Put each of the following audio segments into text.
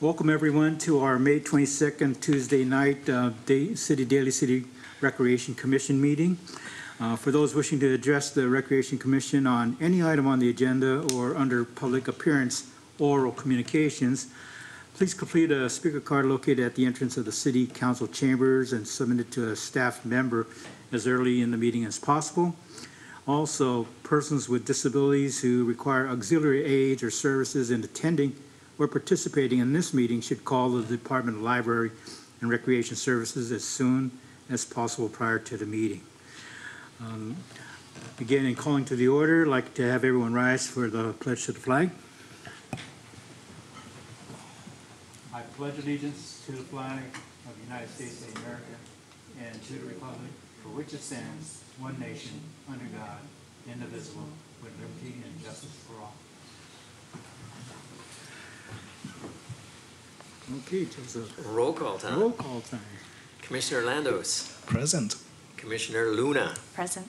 Welcome everyone to our May 22nd Tuesday night Daly City Recreation Commission meeting. For those wishing to address the Recreation Commission on any item on the agenda or under public appearance oral communications, please complete a speaker card located at the entrance of the City Council chambers and submit it to a staff member as early in the meeting as possible. Also, persons with disabilities who require auxiliary aids or services in attending or participating in this meeting should call the Department of Library and Recreation Services as soon as possible prior to the meeting. Again, in calling to the order, I'd like to have everyone rise for the pledge to the flag. I pledge allegiance to the flag of the United States of America and to the republic for which it stands, one nation, under God, indivisible, with liberty and justice for all. Okay, Joseph. Roll call time. Roll call time. Commissioner Landos. Present. Commissioner Luna. Present.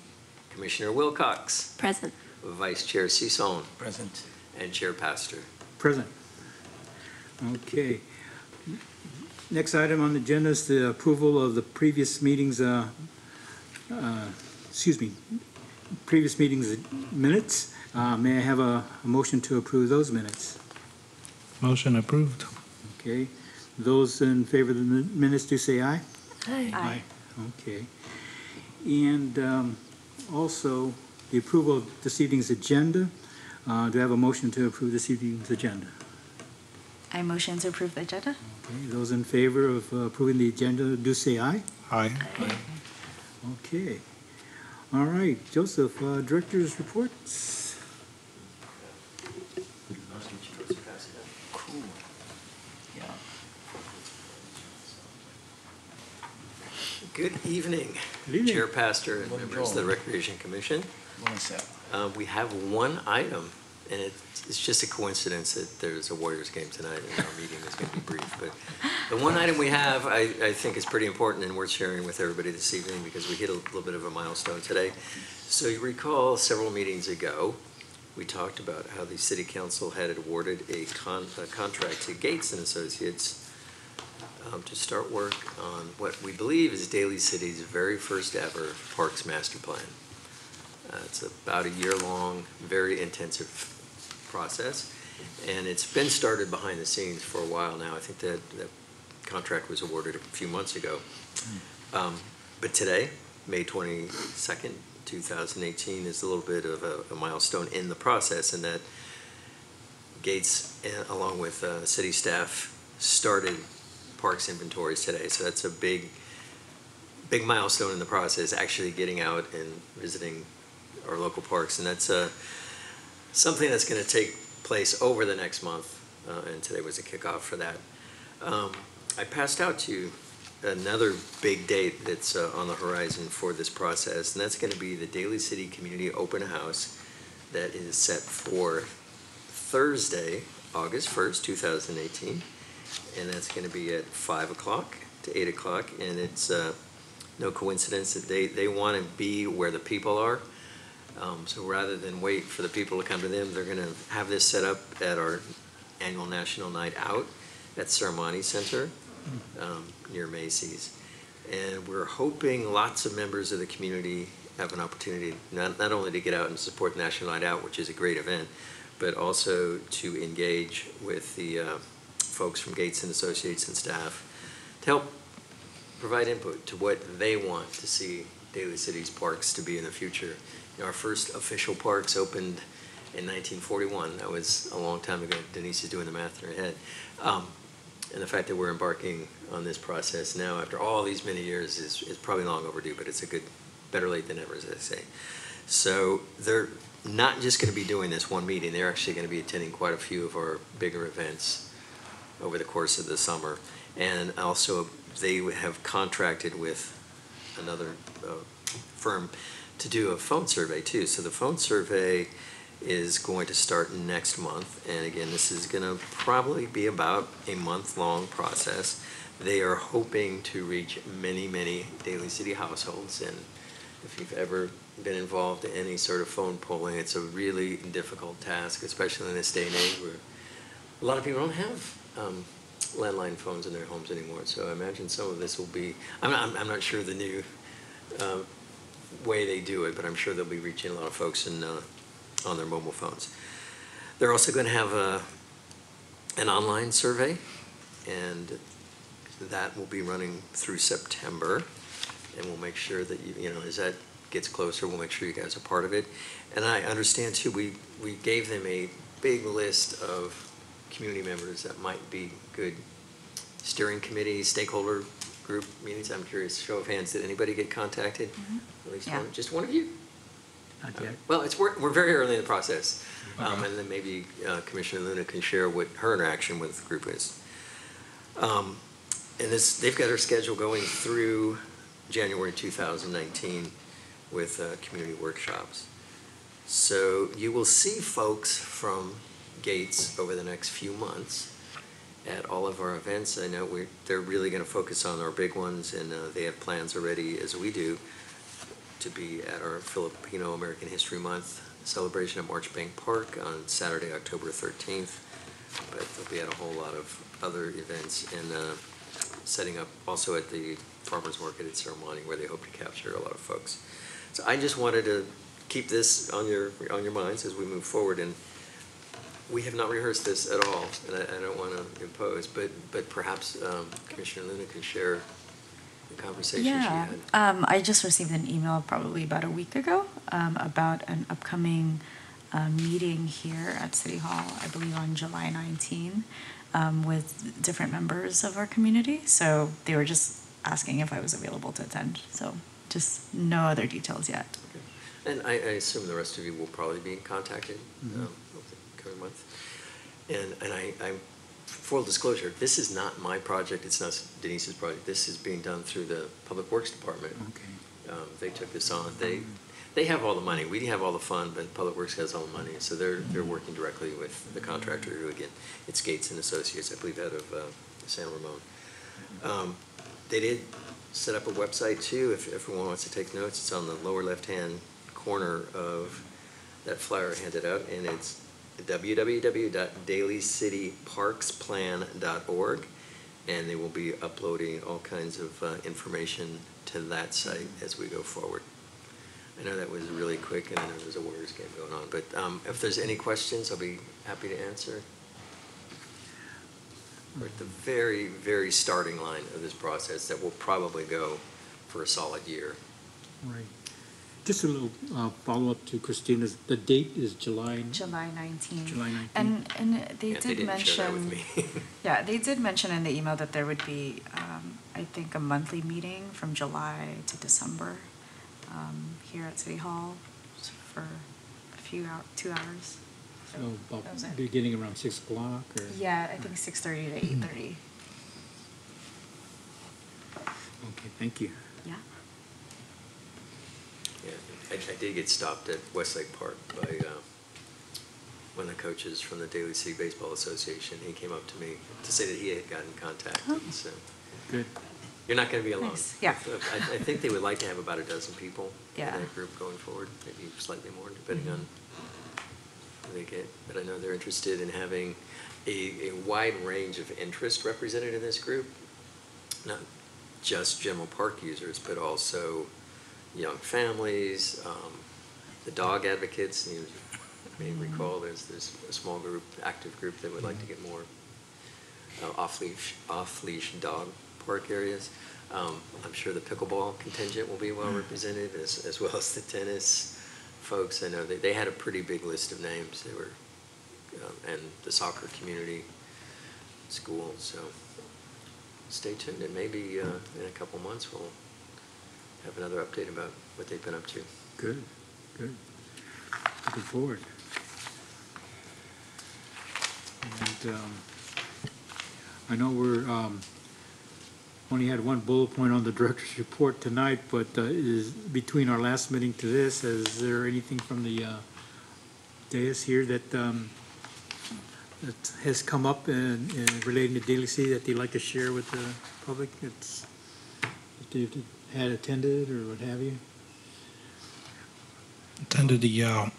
Commissioner Wilcox. Present. Vice Chair Sison. Present. And Chair Pastor. Present. Okay. Next item on the agenda is the approval of the previous meetings, previous meetings minutes. May I have a motion to approve those minutes? Motion approved. Okay. Those in favor of the minutes do say aye. Aye. Aye. Okay. And also the approval of this evening's agenda. Do I have a motion to approve this evening's agenda? I motion to approve the agenda. Okay. Those in favor of approving the agenda do say aye. Aye. Aye. Okay. All right. Joseph, Director's reports. Cool. Yeah. Good evening, Good evening. Chair Pastor and members of the Recreation Commission. We have one item, and it's just a coincidence that there's a Warriors game tonight and our meeting is going to be brief. But the one item we have, I think is pretty important and worth sharing with everybody this evening because we hit a little bit of a milestone today. So you recall several meetings ago, we talked about how the City Council had awarded a contract to Gates and Associates to start work on what we believe is Daly City's very first ever Parks Master Plan. It's about a year-long, very intensive process, and it's been started behind the scenes for a while now. I think that contract was awarded a few months ago. But today, May 22nd, 2018, is a little bit of a milestone in the process in that Gates, along with city staff, started parks inventories today. So that's a big milestone in the process, actually getting out and visiting our local parks, and that's something that's going to take place over the next month, and today was a kickoff for that. I passed out to you another big date that's on the horizon for this process, and that's going to be the Daly City Community Open House that is set for Thursday, August 1st, 2018, and that's going to be at 5 o'clock to 8 o'clock, and it's no coincidence that they want to be where the people are. So rather than wait for the people to come to them, they're going to have this set up at our annual National Night Out at Sermoni Center near Macy's. And we're hoping lots of members of the community have an opportunity not only to get out and support National Night Out, which is a great event, but also to engage with the folks from Gates and Associates and staff to help provide input to what they want to see Daly City's parks to be in the future. You know, our first official parks opened in 1941. That was a long time ago. Denise is doing the math in her head. And the fact that we're embarking on this process now after all these many years is probably long overdue, but it's a good, better late than never, as I say. So they're not just going to be doing this one meeting. They're actually going to be attending quite a few of our bigger events over the course of the summer. And also they have contracted with another firm to do a phone survey too. So the phone survey is going to start next month, and again, this is going to probably be about a month-long process. They are hoping to reach many, many Daly City households, and if you've ever been involved in any sort of phone polling, it's a really difficult task, especially in this day and age where a lot of people don't have landline phones in their homes anymore, so I imagine some of this will be, I'm not sure the new way they do it, but I'm sure they'll be reaching a lot of folks on their mobile phones. They're also going to have an online survey, and that will be running through September, and we'll make sure that, as that gets closer, we'll make sure you guys are part of it. And I understand, too, we gave them a big list of community members that might be good steering committee, stakeholder group meetings. I'm curious, show of hands, did anybody get contacted? At least one, just one of you? Not yet. Well, we're very early in the process, and then maybe Commissioner Luna can share what her interaction with the group is. And they've got her schedule going through January 2019 with community workshops. So you will see folks from Gates over the next few months at all of our events. I know they're really going to focus on our big ones, and they have plans already, as we do, to be at our Filipino American History Month celebration at March Bank Park on Saturday, October 13th. But they'll be at a whole lot of other events, and setting up also at the Farmers Market at Ceremony, where they hope to capture a lot of folks. So I just wanted to keep this on your minds as we move forward. And we have not rehearsed this at all, and I don't want to impose, but perhaps Commissioner Luna can share the conversation she had. I just received an email probably about a week ago about an upcoming meeting here at City Hall, I believe on July 19, with different members of our community. So they were just asking if I was available to attend. So just no other details yet. Okay. And I assume the rest of you will probably be contacted over the coming month. And I, full disclosure, this is not my project. It's not Denise's project. This is being done through the Public Works Department. Okay. They took this on. They have all the money. We have all the fun, but Public Works has all the money. So they're working directly with the contractor, who again, it's Gates and Associates, I believe, out of San Ramon. They did set up a website too. If everyone wants to take notes, it's on the lower left-hand corner of that flyer handed out, and it's www.dalycityparksplan.org, and they will be uploading all kinds of information to that site as we go forward. I know that was really quick, and I know there's a Warriors game going on, but if there's any questions, I'll be happy to answer. We're at the very, very starting line of this process that will probably go for a solid year. Right. Just a little follow-up to Christina's. The date is July 19. July 19. July 19. And they Yeah, did didn't share that mention. with me. Yeah, they did mention in the email that there would be, I think, a monthly meeting from July to December here at City Hall for a few hours, 2 hours. So about that was it. beginning around 6 o'clock, or? Yeah, I think 6:30 to 8:30. Okay, thank you. Yeah. Yeah, I did get stopped at Westlake Park by one of the coaches from the Daly City Baseball Association. He came up to me to say that he had gotten contacted. So Good. you're not going to be alone. Nice. Yeah. I think they would like to have about a dozen people Yeah. in that group going forward, maybe slightly more, depending on who they get. But I know they're interested in having a wide range of interest represented in this group, not just general park users, but also young families, the dog advocates. You may recall there's a small group, active group, that would like to get more off-leash dog park areas. I'm sure the pickleball contingent will be well represented, as well as the tennis folks. I know they had a pretty big list of names. They were, and the soccer community, school. So stay tuned, and maybe in a couple months we'll have another update about what they've been up to. Good, good. Looking forward. And I know we're only had one bullet point on the director's report tonight, but is between our last meeting to this, is there anything from the dais here that that has come up in relating to Daly City that they'd like to share with the public? It's that they've had attended or what have you? Attended the,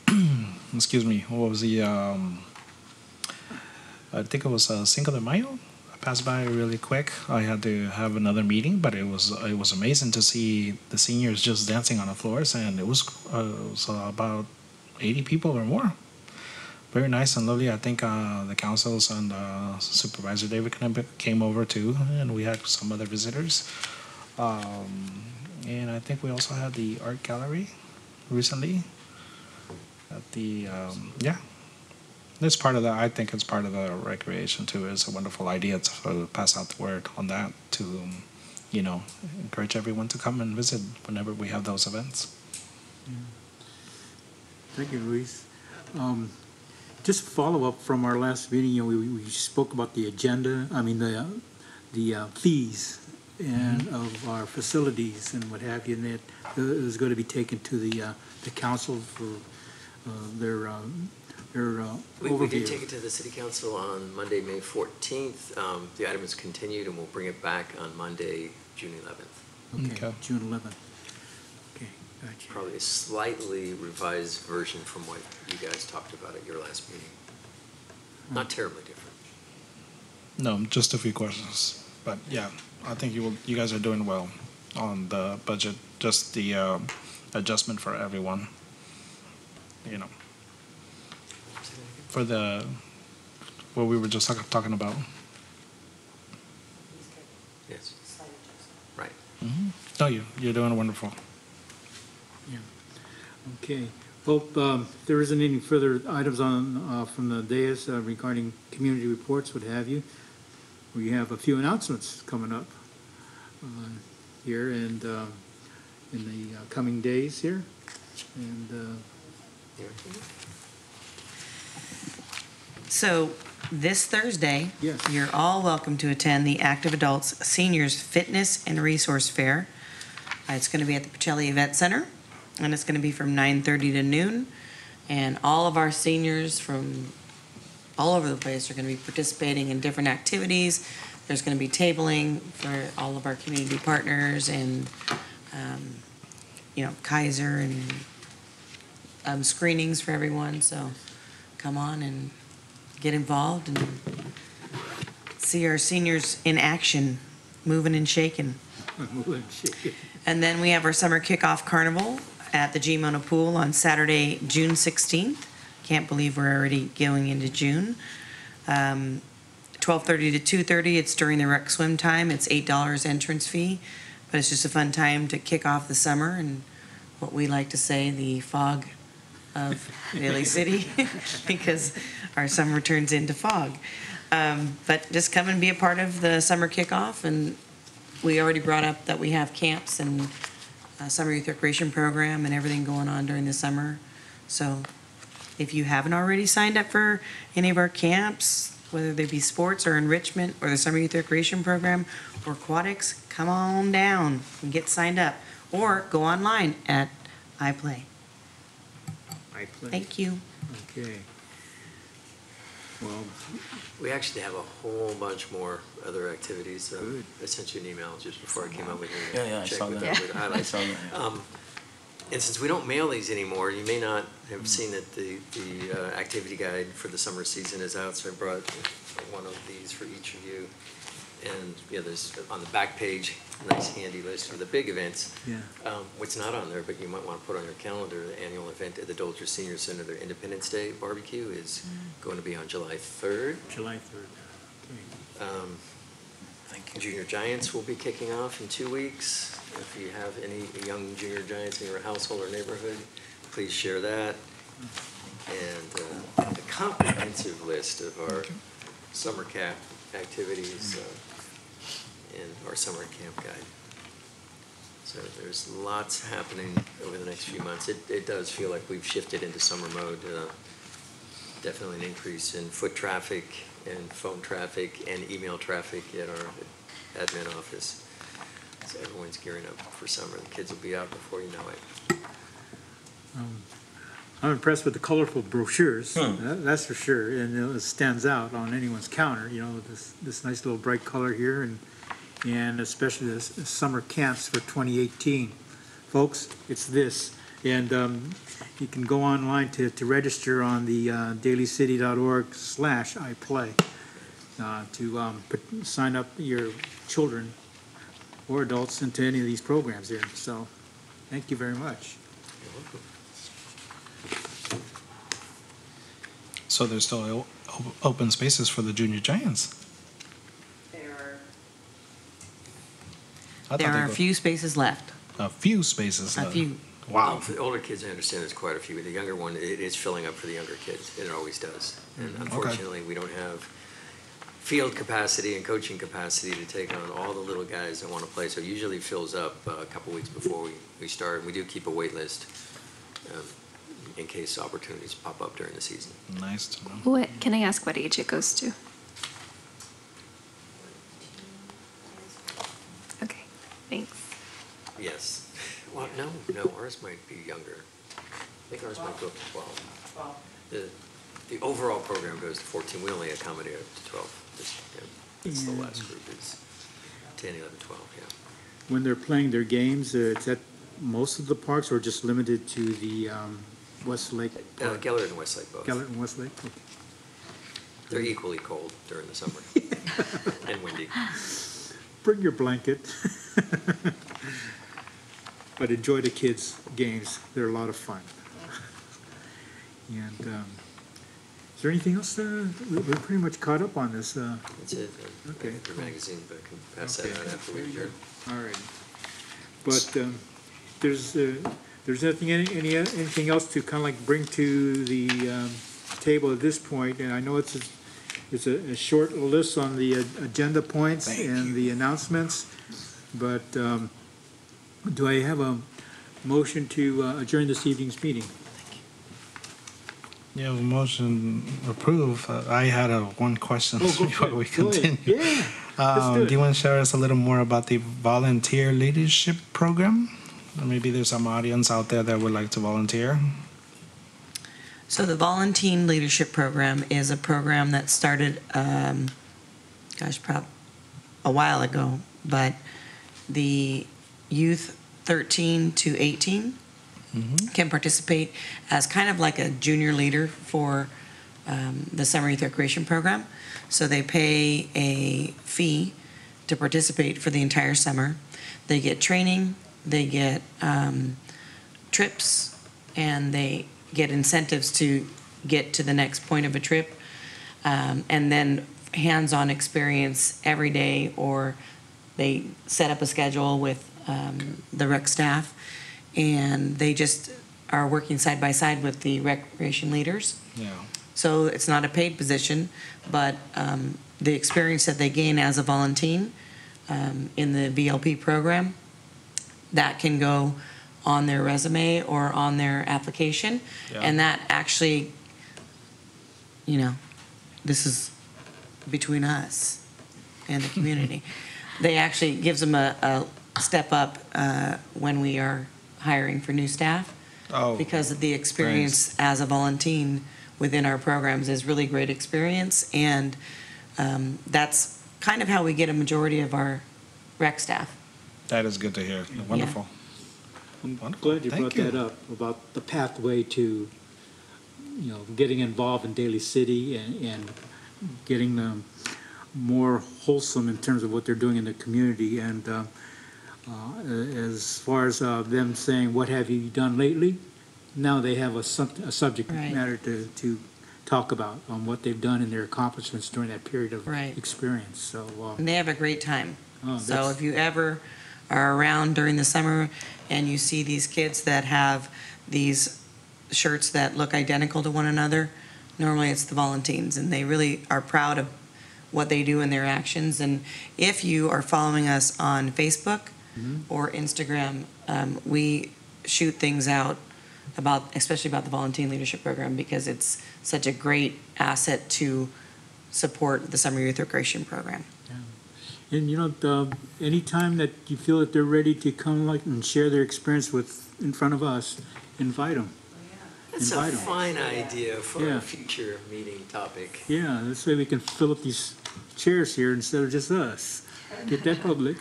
excuse me, what was the, I think it was Cinco de Mayo, I passed by really quick. I had to have another meeting, but it was amazing to see the seniors just dancing on the floors, and it was about 80 people or more. Very nice and lovely. I think the councils and Supervisor David came over too, and we had some other visitors. And I think we also had the art gallery recently at the yeah. It's part of the. I think it's part of the recreation too. It's a wonderful idea to pass out the word on that to, encourage everyone to come and visit whenever we have those events. Thank you, Luis. Just follow up from our last meeting, we spoke about the agenda, the fees and of our facilities and what have you, and it is going to be taken to the council for their We overview. did take it to the city council on Monday, May 14th. The item is continued, and we'll bring it back on Monday, June 11th. Okay, June 11th. Okay, gotcha. Probably a slightly revised version from what you guys talked about at your last meeting. Not terribly different. No, just a few questions, but yeah, I think you guys are doing well on the budget. Just the adjustment for everyone. For what we were just talking about. Yes. Right. Mm-hmm. No, you're doing wonderful. Yeah. Okay. Well, if there isn't any further items on from the dais regarding community reports, what have you, we have a few announcements coming up here and in the coming days here. And So this Thursday, Yes. you're all welcome to attend the Active Adults Seniors Fitness and Resource Fair. It's going to be at the Pacelli Event Center, and it's going to be from 9:30 to noon. And all of our seniors from all over the place are going to be participating in different activities. There's going to be tabling for all of our community partners and, Kaiser and screenings for everyone. So come on and get involved and see our seniors in action, moving and shaking. And then we have our summer kickoff carnival at the G Mona Pool on Saturday, June 16th. Can't believe we're already going into June. 12:30 to 2:30. It's during the rec swim time. It's $8 entrance fee, but it's just a fun time to kick off the summer and what we like to say, the fog of Daly City, because our summer turns into fog. But just come and be a part of the summer kickoff. And we already brought up that we have camps and summer youth recreation program and everything going on during the summer. So if you haven't already signed up for any of our camps, whether they be sports or enrichment or the summer youth recreation program or aquatics, come on down and get signed up, or go online at iPlay. Thank you. Okay. Well, We actually have a whole bunch more other activities. Good. I sent you an email just before I came up with you. Yeah, I saw that. With the highlights. And since we don't mail these anymore, you may not have seen that the activity guide for the summer season is out, so I brought one of these for each of you. And there's on the back page, a nice handy list of the big events. yeah. What's not on there, but you might want to put on your calendar, the annual event at the Dolger Senior Center, their Independence Day barbecue is going to be on July 3rd. July 3rd. Okay. Thank you. Junior Giants will be kicking off in 2 weeks. If you have any young Junior Giants in your household or neighborhood, please share that. And a comprehensive list of our summer camp activities in our summer camp guide. So there's lots happening over the next few months. It does feel like we've shifted into summer mode. Definitely an increase in foot traffic and phone traffic and email traffic at our admin office. So everyone's gearing up for summer. The kids will be out before you know it. I'm impressed with the colorful brochures, that's for sure, and it stands out on anyone's counter, this nice little bright color here, and especially the summer camps for 2018. Folks, it's this, and you can go online to register on the dalycity.org/iplay. to sign up your children or adults into any of these programs here. So, thank you very much. So there's still open spaces for the junior giants. I thought There they are a go- few spaces left. A few spaces A left. few. Wow. For the older kids, I understand there's quite a few. The younger one, it is filling up for the younger kids. It always does. And unfortunately, we don't have field capacity and coaching capacity to take on all the little guys that want to play. So it usually fills up a couple weeks before we start. And we do keep a wait list in case opportunities pop up during the season. Nice to know. What can I ask what age it goes to? Okay, thanks. Yes. Well, no, ours might be younger. I think ours might go up to 12. The overall program goes to 14. We only accommodate up to 12. It's the last group is 10, 11, 12, yeah. When they're playing their games, is that most of the parks or just limited to the Westlake? Gellert and Westlake both. Gellert and Westlake? Okay. They're equally cold during the summer and windy. Bring your blanket. But enjoy the kids' games. They're a lot of fun. And is there anything else? We're pretty much caught up on this. That's it. Okay. The magazine, but I can pass that Okay. out after we adjourn. All right. But there's nothing, anything else to kind of like bring to the table at this point. And I know it's a short list on the agenda points and the announcements. But do I have a motion to adjourn this evening's meeting? Yeah, motion approve. I had one question before we continue. Yeah. Do you want to share us a little more about the volunteer leadership program? Or maybe there's some audience out there that would like to volunteer. So the Volunteer Leadership Program is a program that started, probably a while ago, but the youth 13 to 18 can participate as kind of like a junior leader for the Summer Youth Recreation Program. So they pay a fee to participate for the entire summer. They get training, they get trips, and they get incentives to get to the next point of a trip, and then hands-on experience every day, or they set up a schedule with the rec staff, and they just are working side by side with the recreation leaders. Yeah. So it's not a paid position, but the experience that they gain as a volunteer in the VLP program, that can go on their resume or on their application. Yeah. And that actually, this is between us and the community. They actually gives them a step up when we are hiring for new staff, because of the experience as a volunteer within our programs is really great experience, and that's kind of how we get a majority of our rec staff. That is good to hear. Wonderful. I'm Wonderful. glad you Thank brought you. that up, about the pathway to, getting involved in Daly City and getting them more wholesome in terms of what they're doing in the community. And as far as them saying, what have you done lately? Now they have a subject Right. matter to talk about on what they've done and their accomplishments during that period of Right. experience. So, And they have a great time. oh, So that's- if you ever are around during the summer and you see these kids that have these shirts that look identical to one another, normally it's the volunteers, and they really are proud of what they do in their actions. And if you are following us on Facebook or Instagram, we shoot things out especially about the Volunteer Leadership Program, because it's such a great asset to support the Summer Youth Recreation Program. And anytime that you feel that they're ready to come and share their experience in front of us, invite them. That's a Invite 'em. fine idea for Yeah. a future meeting topic. Yeah, this way we can fill up these chairs here instead of just us. Get that public.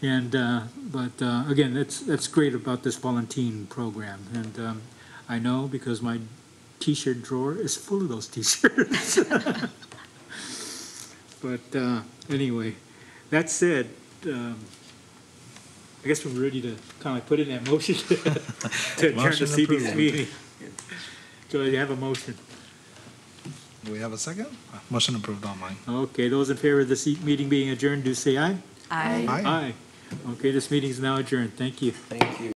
And but again, that's great about this volunteering program. And I know because my T-shirt drawer is full of those T-shirts. But anyway, that said, I guess we're ready to kind of put in that motion to adjourn Motion the CB's approved. meeting. Do you have a motion? Do we have a second? Motion approved on mine. Okay, those in favor of the meeting being adjourned, do say aye. I Aye. Okay, this meeting is now adjourned. Thank you. Thank you.